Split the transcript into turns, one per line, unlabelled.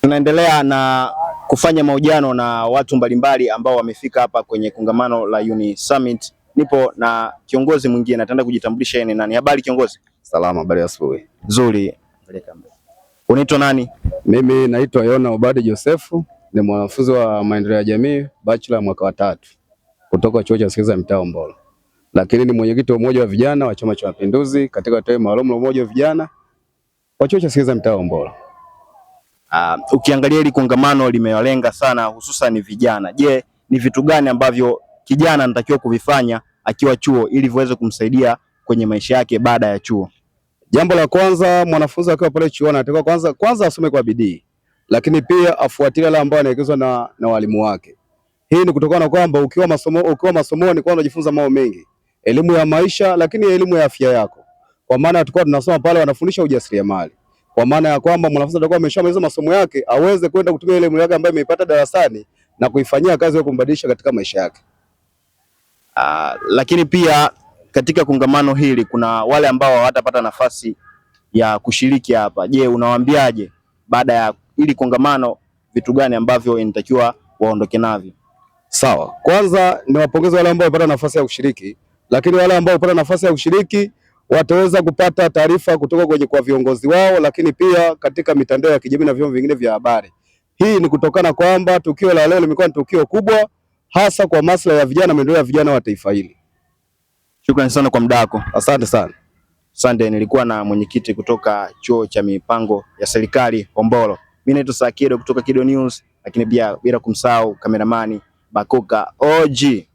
Tunaendelea na kufanya mahojiano na watu mbalimbali ambao wamefika hapa kwenye kongamano la Uni Summit. Nipo na kiongozi mwingine, ataenda kujitambulisha yeye ni nani. Habari kiongozi?
Salama, habari ya asubuhi.
Nzuri. Unaitwa nani?
Mimi naitwa Yona Obadi Josefu, ni mwanafunzi wa maendeleo ya jamii bachelor mwaka wa 3 kutoka chuo cha Sikiza mtaa Hombolo. Lakini ni mwenyekiti wa umoja wa vijana wa Chama cha Mapinduzi katika tawi maalum la umoja wa vijana wa chuo cha Sikiza mtaa Hombolo.
Ukiangalia hili kongamano limewalenga sana hususan vijana. Je, ni vitu gani ambavyo kijana anatakiwa kuvifanya akiwa chuo ili viweze kumsaidia kwenye maisha yake baada ya chuo?
Jambo la kwanza, mwanafunzi akiwa pale chuo anatakiwa kwanza asome kwa bidii, lakini pia afuatilie yale ambayo anaelekezwa na walimu wake. Hii ni kutokana na kwamba ukiwa masomoni kwanza unajifunza mambo mengi, elimu ya maisha, lakini elimu ya afya yako. Kwa maana tulikuwa tunasoma pale wanafundisha ujasiriamali. Kwa maana ya kwamba mwanafunzi atakuwa ameshamaliza masomo yake aweze kwenda kutumia ile elimu yake ambayo ameipata darasani na kuifanyia kazi ya kumbadilisha katika maisha yake.
Lakini pia katika kongamano hili kuna wale ambao hawatapata nafasi ya kushiriki hapa. Je, unawaambiaje baada ya hili kongamano, vitu gani ambavyo inatakiwa waondoke navyo?
Sawa. Kwanza niwapongeze wale ambao wamepata nafasi ya kushiriki, lakini wale ambao wamepata nafasi ya kushiriki wataweza kupata taarifa kutoka kwa viongozi wao, lakini pia katika mitandao ya kijamii na vyombo vingine vya habari. Hii ni kutokana kwamba tukio la leo limekuwa ni tukio kubwa hasa kwa maslahi ya vijana, maendeleo ya vijana wa taifa hili.
Shukrani sana kwa muda wako.
Asante sana.
Asante, nilikuwa na mwenyekiti kutoka chuo cha mipango ya serikali Hombolo. Mimi naitwa Sakido kutoka Kido News, lakini pia bila kumsahau kameramani Bakoka OG.